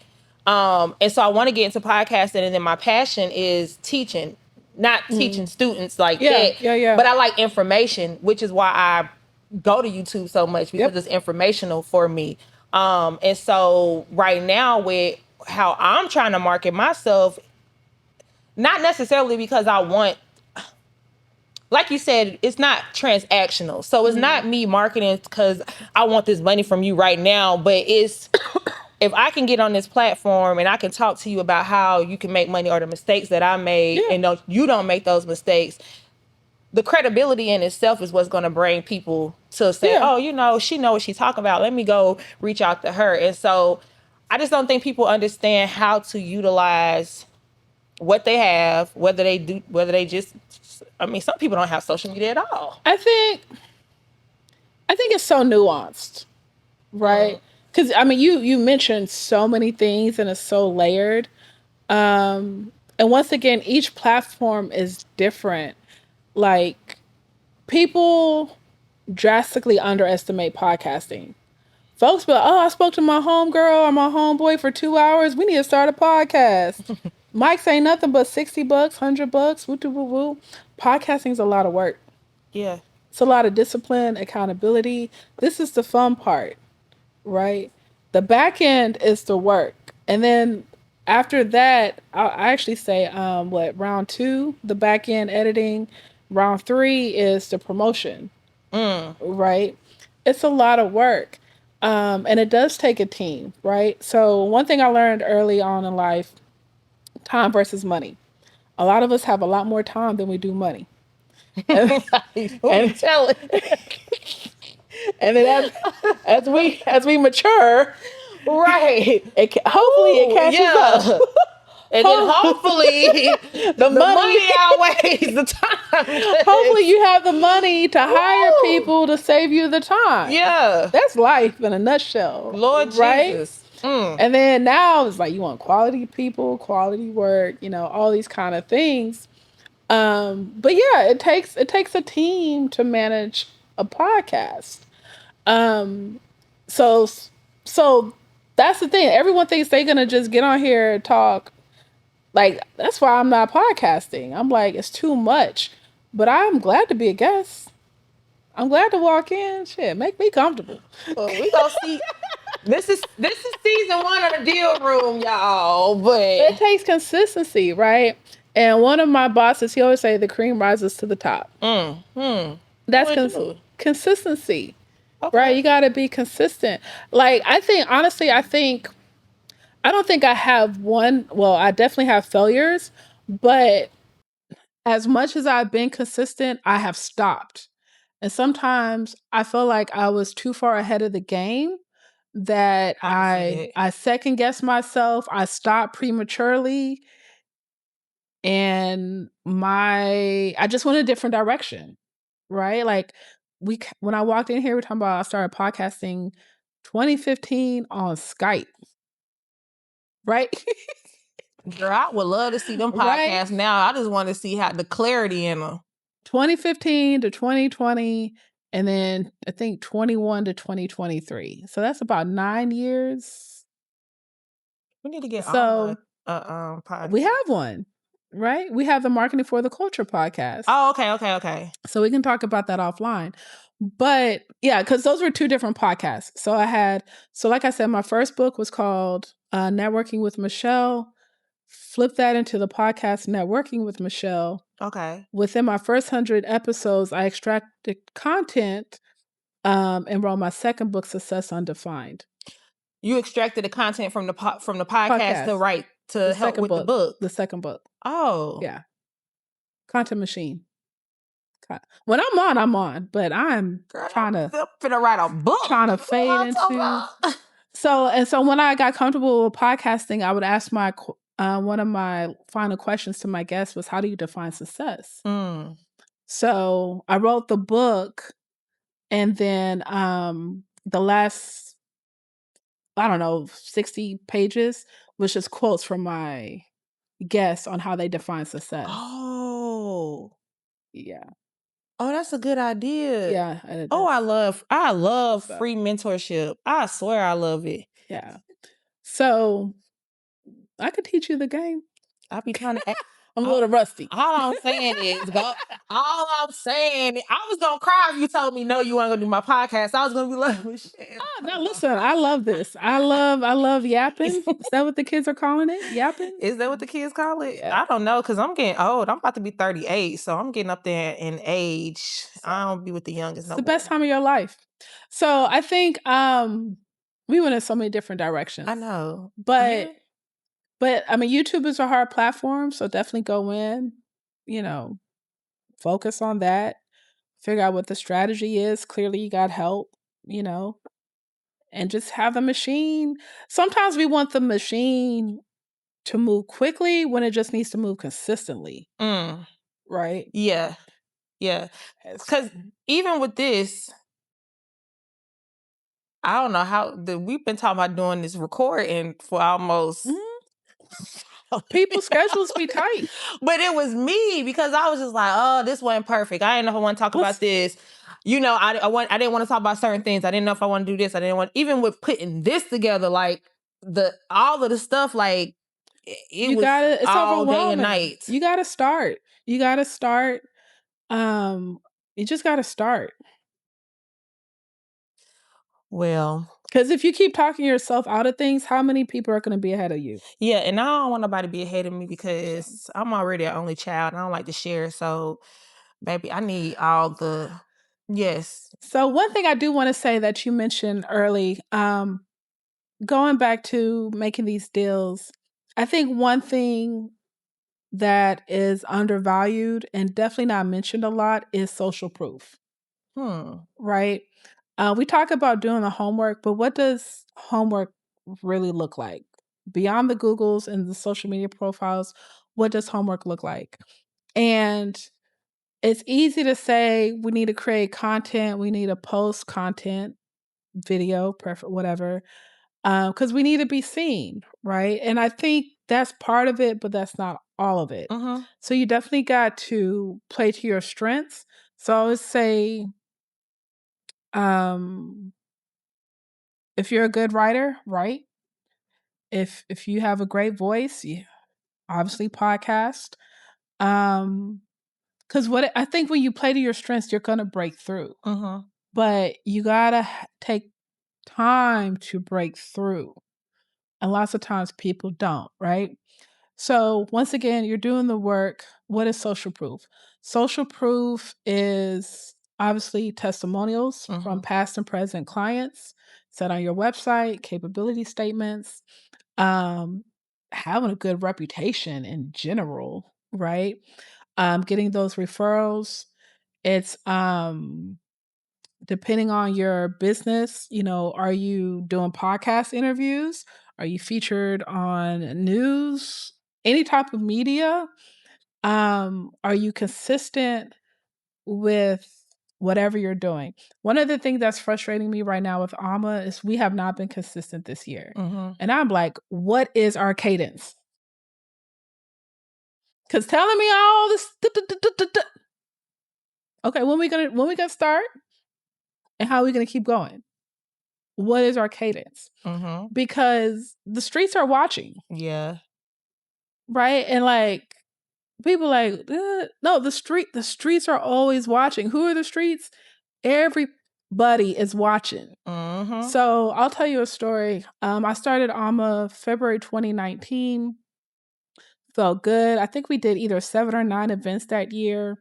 And so I want to get into podcasting, and then my passion is teaching, not teaching students like that. Yeah. But I like information, which is why I go to YouTube so much because it's informational for me. And so right now with how I'm trying to market myself, not necessarily because I want, like you said, it's not transactional. So it's not me marketing because I want this money from you right now, but it's if I can get on this platform and I can talk to you about how you can make money or the mistakes that I made and you don't make those mistakes, the credibility in itself is what's going to bring people to say, oh, she knows what she's talking about. Let me go reach out to her. And so I just don't think people understand how to utilize what they have, whether they just, I mean, some people don't have social media at all. I think it's so nuanced, right? Because I mean, you mentioned so many things and it's so layered. And once again, each platform is different. Like people drastically underestimate podcasting. Folks be like, oh, I spoke to my homegirl or my homeboy for 2 hours. We need to start a podcast. Mics ain't nothing but $60, $100. Woo, woo, woo. Podcasting is a lot of work. Yeah. It's a lot of discipline, accountability. This is the fun part, right? The back end is the work. And then after that, I actually say, round 2, the back end editing. Round 3 is the promotion, right? It's a lot of work. And it does take a team, right? So one thing I learned early on in life, time versus money. A lot of us have a lot more time than we do money. And tell it. And then as we mature, right? Hopefully it catches up. And then hopefully the money outweighs the time. Hopefully you have the money to hire people to save you the time. Yeah. That's life in a nutshell. Lord right? Jesus. And then now it's like you want quality people, quality work, all these kind of things. But yeah, it takes a team to manage a podcast. So that's the thing. Everyone thinks they're gonna just get on here and talk. Like, that's why I'm not podcasting. I'm like, it's too much. But I'm glad to be a guest. I'm glad to walk in. Shit, make me comfortable. Well, we gonna see. This is season 1 of the deal room, y'all. But it takes consistency, right? And one of my bosses, he always say the cream rises to the top. That's consistency. Okay. Right? You got to be consistent. Like, I think, honestly, I don't think I have one. Well, I definitely have failures, but as much as I've been consistent, I have stopped. And sometimes I feel like I was too far ahead of the game that I second guess myself. I stopped prematurely and I just went a different direction, right? Like when I walked in here, we're talking about I started podcasting 2015 on Skype, right? Girl, I would love to see them podcasts right? Now. I just want to see how the clarity in them. 2015 to 2020, and then I think 21 to 2023. So that's about 9 years. We need to get on podcast. We have one, right? We have the Marketing for the Culture podcast. Oh, okay. So we can talk about that offline. But yeah, because those were two different podcasts. So like I said, my first book was called Networking with Michelle. Flip that into the podcast Networking with Michelle. Okay. Within my first 100 episodes, I extracted content and wrote my second book, Success Undefined. You extracted the content from the podcast to write to help with the book. The second book. Oh. Yeah. Content machine. When I'm on, but I'm trying to write a book. Trying to fade into. So when I got comfortable with podcasting, I would ask one of my final questions to my guests was, how do you define success? So I wrote the book, and then the last, I don't know, 60 pages was just quotes from my guests on how they define success. Oh. Yeah. Oh, that's a good idea. Yeah. Oh, I love free mentorship. I swear I love it. Yeah. So I could teach you the game. I'll be trying to I'm a little rusty. All I'm saying is, I was going to cry if you told me, no, you weren't going to do my podcast. I was going to be like, Michelle. Oh, no, listen, I love this. I love yapping. Is that what the kids are calling it? Yapping? Is that what the kids call it? Yeah. I don't know, because I'm getting old. I'm about to be 38, so I'm getting up there in age. So, I don't be with the youngest. It's the best time of your life. So I think we went in so many different directions. I know. But I mean, YouTube is a hard platform, so definitely go in, focus on that, figure out what the strategy is. Clearly you got help, and just have the machine. Sometimes we want the machine to move quickly when it just needs to move consistently. Right? Yeah. Because even with this, I don't know how we've been talking about doing this recording for almost. People's schedules be tight. But it was me, because I was just like, oh, this wasn't perfect. I didn't know if I want to talk about this. I didn't want to talk about certain things. I didn't know if I want to do this. I didn't want, even with putting this together, like all of the stuff, like it's all day and night. You gotta start. You just gotta start. Well, because if you keep talking yourself out of things, how many people are going to be ahead of you? Yeah, and I don't want nobody to be ahead of me, because I'm already an only child and I don't like to share. So, baby, I need all the yes. So one thing I do want to say that you mentioned early, going back to making these deals, I think one thing that is undervalued and definitely not mentioned a lot is social proof. Right? We talk about doing the homework, but what does homework really look like? Beyond the Googles and the social media profiles, what does homework look like? And it's easy to say we need to create content, we need to post content, video, whatever, because we need to be seen, right? And I think that's part of it, but that's not all of it. So you definitely got to play to your strengths. So I would say, if you're a good writer, write. If you have a great voice, you obviously podcast. Because what I think, when you play to your strengths, you're gonna break through. But you gotta take time to break through, and lots of times people don't. Right? So once again, you're doing the work. What is social proof? Social proof is obviously testimonials from past and present clients set on your website, capability statements, um, having a good reputation in general, right? Getting those referrals. It's depending on your business, are you doing podcast interviews? Are you featured on news? Any type of media? Are you consistent with whatever you're doing? One of the things that's frustrating me right now with Alma is we have not been consistent this year. And I'm like, what is our cadence? Because telling me all this, okay, when we gonna start, and how are we gonna keep going? What is our cadence? Because the streets are watching. Yeah. Right? And like people like, no, the streets are always watching. Who are the streets? Everybody is watching. So I'll tell you a story. I started AMA February 2019. Felt good. I think we did either 7 or 9 events that year.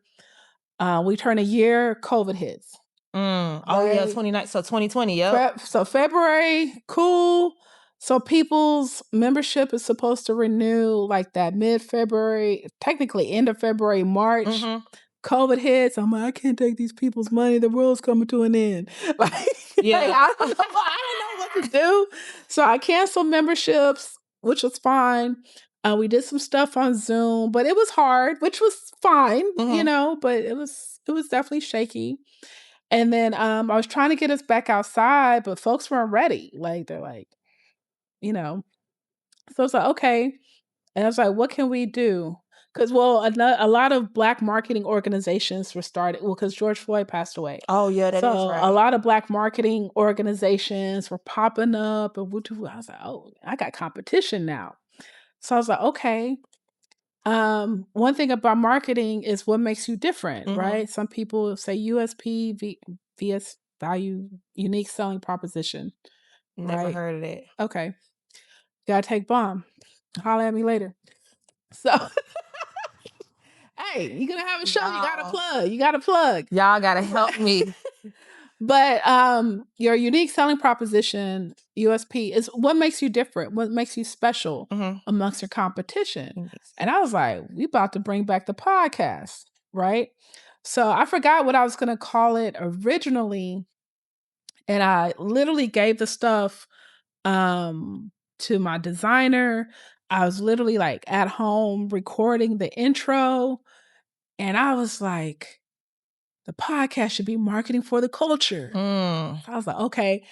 We turned a year, COVID hits. Oh yeah, 29. So 2020. Yep. So February, cool. So people's membership is supposed to renew like that mid-February, technically end of February, March. COVID hits. I'm like, I can't take these people's money. The world's coming to an end. Like, Yeah. I don't know what to do. So I canceled memberships, which was fine. We did some stuff on Zoom, but it was hard, which was fine, but it was definitely shaky. And then I was trying to get us back outside, but folks weren't ready. Like they're like, So it's like, okay. And I was like, what can we do? Because a lot of Black marketing organizations were started. Well, because George Floyd passed away. Oh yeah, that is right. A lot of Black marketing organizations were popping up, and I was like, oh, I got competition now. So I was like, okay. One thing about marketing is what makes you different, right? Some people say USP, VS, value, unique selling proposition. Never heard of that. Okay. Gotta take bomb. Holler at me later. So hey, you're gonna have a show, you gotta plug. Y'all gotta help me. But your unique selling proposition, USP, is what makes you different, what makes you special amongst your competition. And I was like, we about to bring back the podcast, right? So I forgot what I was gonna call it originally. And I literally gave the stuff to my designer. I was literally like at home recording the intro. And I was like, the podcast should be marketing for the culture. So I was like, okay,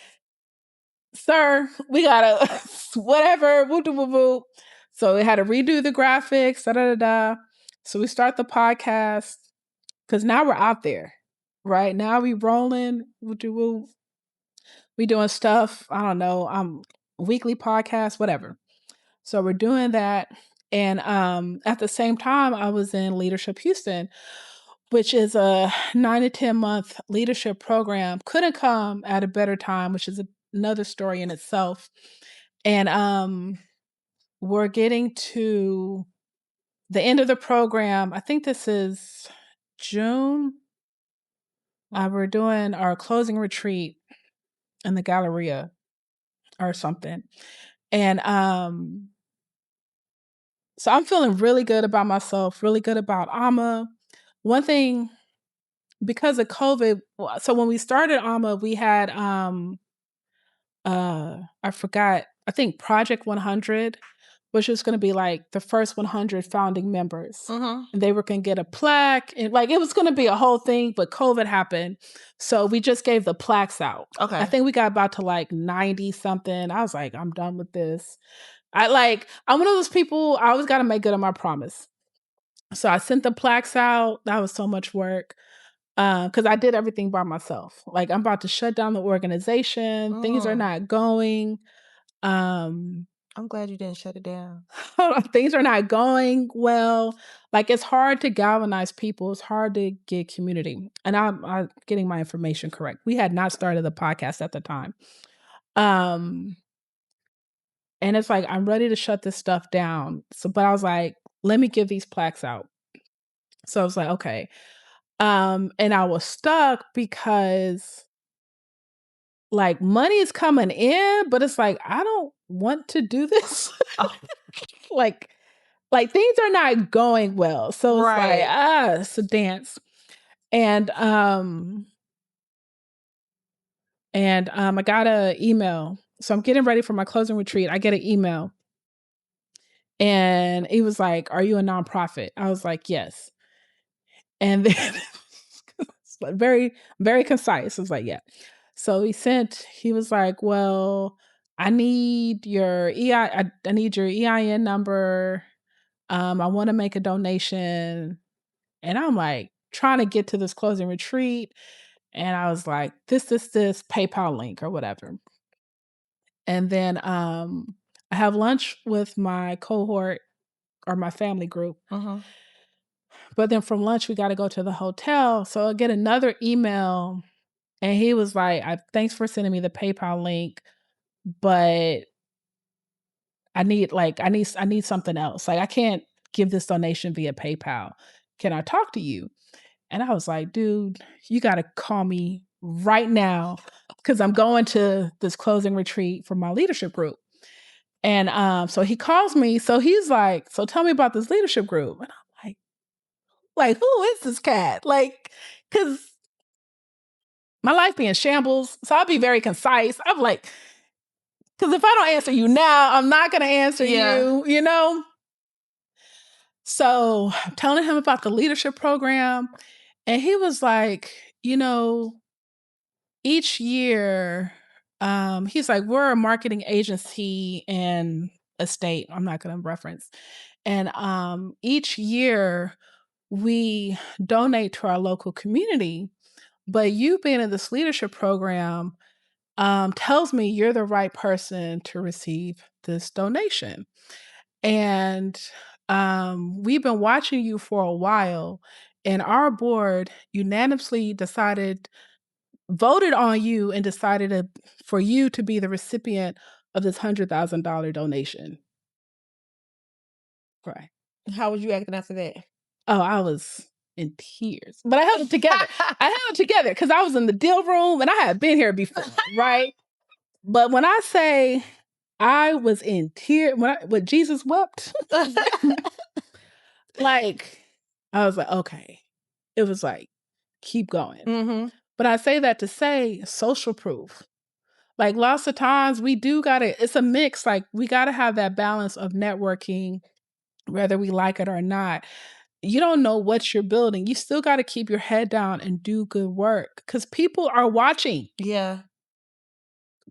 sir, we gotta whatever, woo. So we had to redo the graphics, da da da. So we start the podcast because now we're out there, right? Now we rolling, woo. We doing stuff. I don't know. Weekly podcast, whatever. So we're doing that. And at the same time, I was in Leadership Houston, which is a 9 to 10 month leadership program. Couldn't come at a better time, which is another story in itself. And we're getting to the end of the program. I think this is June. We're doing our closing retreat in the Galleria or something. And so I'm feeling really good about myself, really good about AMA. One thing, because of COVID, so when we started AMA, we had I forgot, I think Project 100, which was going to be like the first 100 founding members. And they were going to get a plaque, and like it was going to be a whole thing, but COVID happened. So we just gave the plaques out. Okay. I think we got about to like 90 something. I was like, I'm done with this. I'm one of those people, I always got to make good on my promise. So I sent the plaques out. That was so much work. Because I did everything by myself. Like I'm about to shut down the organization. Things are not going. I'm glad you didn't shut it down. Things are not going well. Like it's hard to galvanize people. It's hard to get community. And I'm getting my information correct. We had not started the podcast at the time. And it's like, I'm ready to shut this stuff down. So, but I was like, let me give these plaques out. So I was like, okay. And I was stuck because like money is coming in, but it's like, I don't want to do this. Oh. like things are not going well. So it's like, it's a dance. And I got an email. So I'm getting ready for my closing retreat. I get an email. And he was like, "Are you a nonprofit?" I was like, "Yes." And then very, very concise. I was like, "Yeah." So he was like, "Well, I need your I need your EIN number. I want to make a donation." And I'm like trying to get to this closing retreat. And I was like, this PayPal link or whatever. And then I have lunch with my cohort or my family group. But then from lunch, we got to go to the hotel. So I get another email, and he was like, "Thanks for sending me the PayPal link, but I need something else. Like I can't give this donation via PayPal. Can I talk to you?" And I was like, "Dude, you got to call me right now because I'm going to this closing retreat for my leadership group." And so he calls me. So he's like, "So tell me about this leadership group." And I'm like, who is this cat? Like, because my life be in shambles. So I'll be very concise. I'm like, because if I don't answer you now, I'm not going to answer you, you know? So I'm telling him about the leadership program. And he was like, each year, he's like, we're a marketing agency and a state. I'm not going to reference. And each year we donate to our local community. But you being in this leadership program tells me you're the right person to receive this donation. And we've been watching you for a while, and our board unanimously voted on you and decided for you to be the recipient of this $100,000 donation. Right. How was you acting after that? Oh, I was in tears, but I held it together. I held it together because I was in the deal room and I had been here before, right? But when I say I was in tears, when Jesus wept, like I was like, okay. It was like, keep going. But I say that to say social proof. Like lots of times we do gotta, it's a mix. Like we gotta have that balance of networking, whether we like it or not. You don't know what you're building. You still got to keep your head down and do good work because people are watching. Yeah.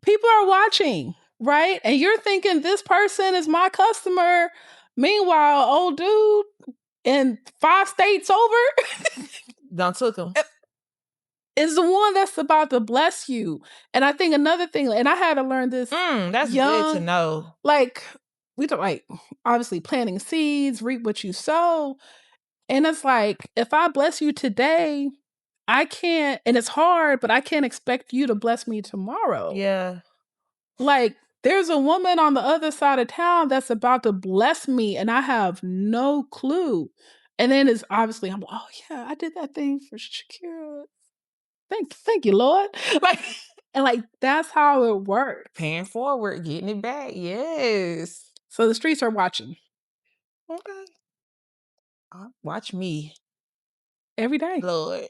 People are watching, right? And you're thinking this person is my customer. Meanwhile, old dude in 5 states over Done took him. is the one that's about to bless you. And I think another thing, and I had to learn this. That's good to know. Like, we don't like obviously planting seeds, reap what you sow. And it's like, if I bless you today, I can't, and it's hard, but I can't expect you to bless me tomorrow. Yeah. Like, there's a woman on the other side of town that's about to bless me, and I have no clue. And then it's obviously, I'm like, oh yeah, I did that thing for Shakira. Thank you, Lord. Like that's how it works. Paying forward, getting it back. Yes. So the streets are watching. Okay. Watch me. Every day. Lord.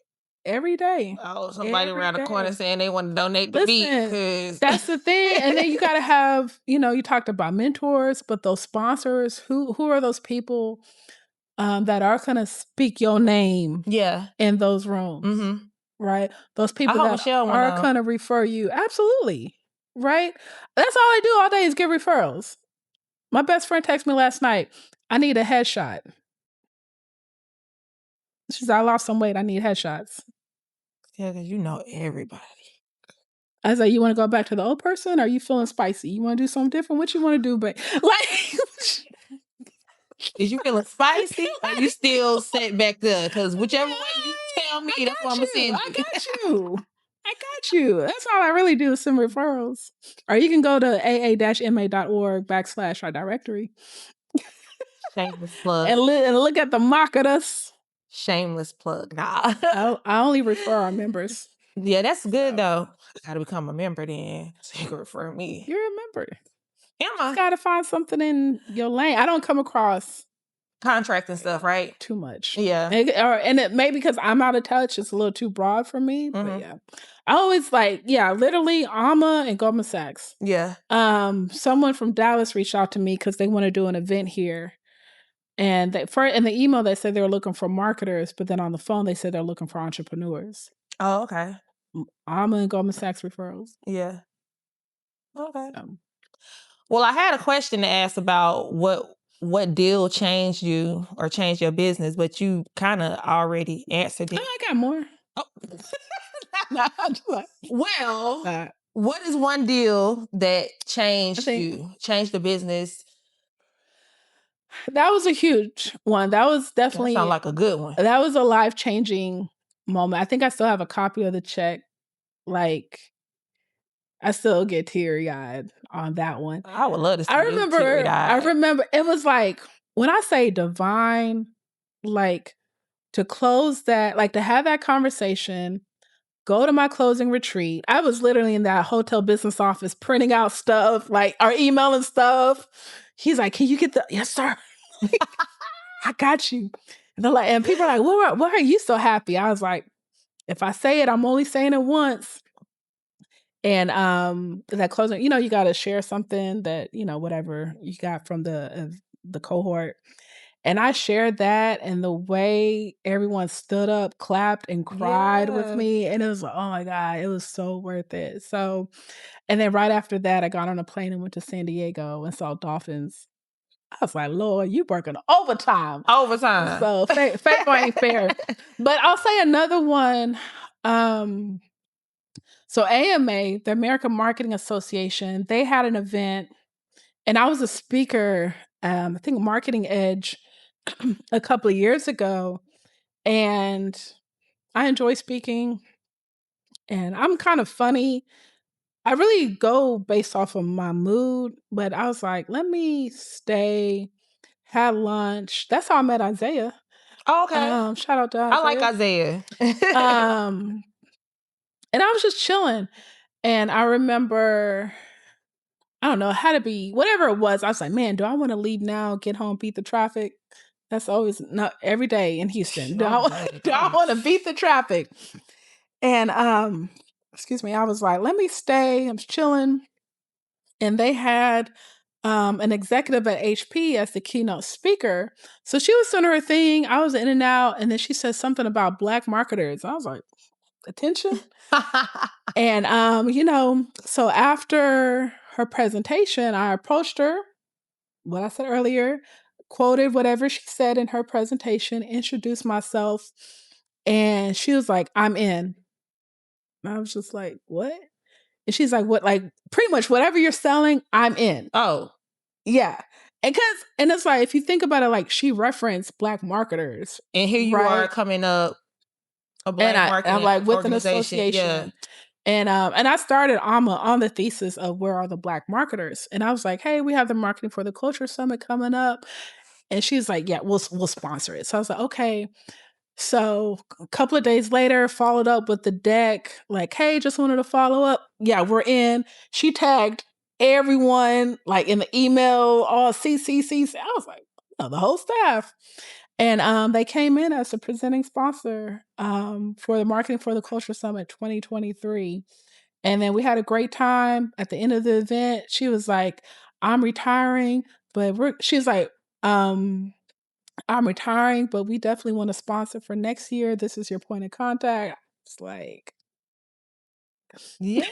Every day. Oh, somebody around the corner saying they want to donate to me. That's the thing. And then you got to have, you talked about mentors, but those sponsors, who are those people that are going to speak your name in those rooms, right? Those people that are going to refer you. Absolutely, right? That's all I do all day is give referrals. My best friend texted me last night, I need a headshot. She said, I lost some weight. I need headshots. Yeah, because you know everybody. I was like, you want to go back to the old person? Or are you feeling spicy? You want to do something different? What you want to do? But like, is you feeling spicy? Or you still set back there? Because whichever way you tell me, that's what I'm going to send you. I got you. That's all I really do is send referrals. Or you can go to aa-ma.org/our directory Shameless plug. and look at the marketers. Shameless plug. Nah. I only refer our members. Yeah, that's good though. Gotta become a member then, so you can refer me. You're a member. Am You I? gotta find something in your lane. I don't come across Contract and stuff, right? too much. Yeah. And it may because I'm out of touch. It's a little too broad for me. But Mhm. yeah. I always literally Alma and Goldman Sachs. Yeah. Someone from Dallas reached out to me because they want to do an event here. And in the email they said they were looking for marketers, but then on the phone they said they're looking for entrepreneurs. Oh, okay. Alma and Goldman Sachs referrals. Yeah. Okay. Well, I had a question to ask about what deal changed you or changed your business, but you kind of already answered it. I got more. Oh. No, I'm just like, Well, what is one deal that changed think- changed the business? That was a huge one. That was definitely That sounds like a good one. That was a life-changing moment. I think I still have a copy of the check. Like, I still get teary-eyed on that one. I would love to see I you remember teary-eyed. it was like when I say divine, like to close that, like to have that conversation, go to my closing retreat. I was literally in that hotel business office printing out stuff, like or emailing stuff. He's like, "Can you get the yes, sir?" I got you. And they're like, and people are like, why are you so happy? I was like, if I say it, I'm only saying it once. And that closing, you got to share something that, whatever you got from the cohort. And I shared that, and the way everyone stood up, clapped, and cried with me. And it was like, oh my God, it was so worth it. So, and then right after that, I got on a plane and went to San Diego and saw dolphins. I was like, Lord, you working overtime. Overtime. So favor ain't fair. But I'll say another one. So AMA, the American Marketing Association, they had an event, and I was a speaker, I think Marketing Edge a couple of years ago. And I enjoy speaking, and I'm kind of funny. I really go based off of my mood, but I was like, let me stay, had lunch. That's how I met Isaiah. Oh, okay. Shout out to Isaiah. I like Isaiah. And I was just chilling. And I remember, I don't know, it had to be whatever it was. I was like, man, do I want to leave now, get home, beat the traffic? That's always not every day in Houston. Do I want to beat the traffic? And excuse me, I was like, let me stay. I'm chilling. And they had an executive at HP as the keynote speaker. So she was doing her thing. I was in and out. And then she said something about Black marketers. I was like, attention. And, so after her presentation, I approached her, what I said earlier, quoted whatever she said in her presentation, introduced myself. And she was like, I'm in. And I was just like, what? And she's like, what? Like, pretty much whatever you're selling, I'm in. Oh, yeah. And it's like, if you think about it, like she referenced Black marketers. And here you are coming up a Black marketing I'm like with an association. association. Yeah. And I started Alma on the thesis of where are the Black marketers. And I was like, hey, we have the Marketing for the Culture Summit coming up. And she's like, yeah, we'll sponsor it. So I was like, okay. So a couple of days later, followed up with the deck, like, hey, just wanted to follow up. Yeah, we're in. She tagged everyone, like in the email, all CCC. I was like, the whole staff. And they came in as a presenting sponsor for the Marketing for the Culture Summit 2023. And then we had a great time. At the end of the event, she was like, I'm retiring, but she's like, I'm retiring, but we definitely want to sponsor for next year. This is your point of contact. It's like, yeah.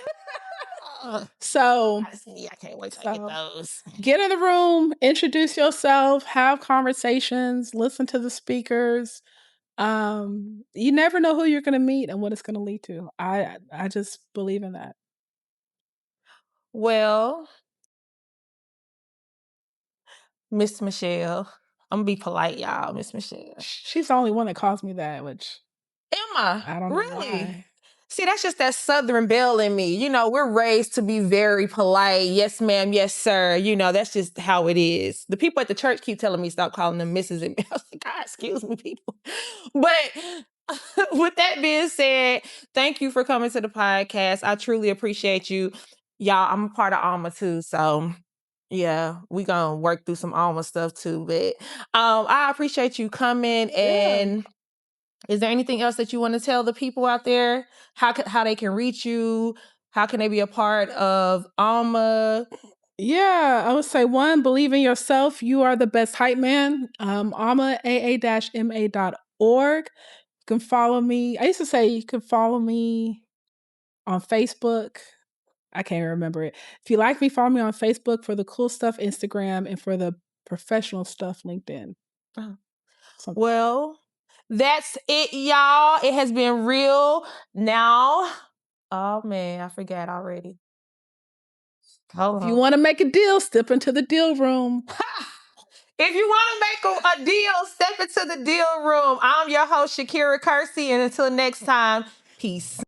So I can't wait to get those. Get in the room, introduce yourself, have conversations, listen to the speakers. You never know who you're going to meet and what it's going to lead to. I just believe in that. Well, Miss Michelle, I'm gonna be polite, y'all. Miss Michelle. She's the only one that calls me that, which am I? don't know really? why. See, that's just that Southern belle in me. You know, we're raised to be very polite. Yes, ma'am. Yes, sir. You know, that's just how it is. The people at the church keep telling me stop calling them Mrs. and I was like, God, excuse me, people. But with that being said, thank you for coming to the podcast. I truly appreciate you. Y'all, I'm a part of Alma too. So yeah, we gonna work through some Alma stuff too. But I appreciate you coming. And is there anything else that you want to tell the people out there? How they can reach you? How can they be a part of Alma? Yeah, I would say one, believe in yourself. You are the best hype man. AMA-MA.org. You can follow me. I used to say you can follow me on Facebook. I can't remember it. If you like me, follow me on Facebook for the cool stuff, Instagram, and for the professional stuff, LinkedIn. Well, that's it, y'all. It has been real. Now, oh man, I forgot already. Hold If on. you want to make a deal, step into the deal room. If you want to make a deal, step into the deal room. I'm your host, Shakira Kersey, and until next time, peace.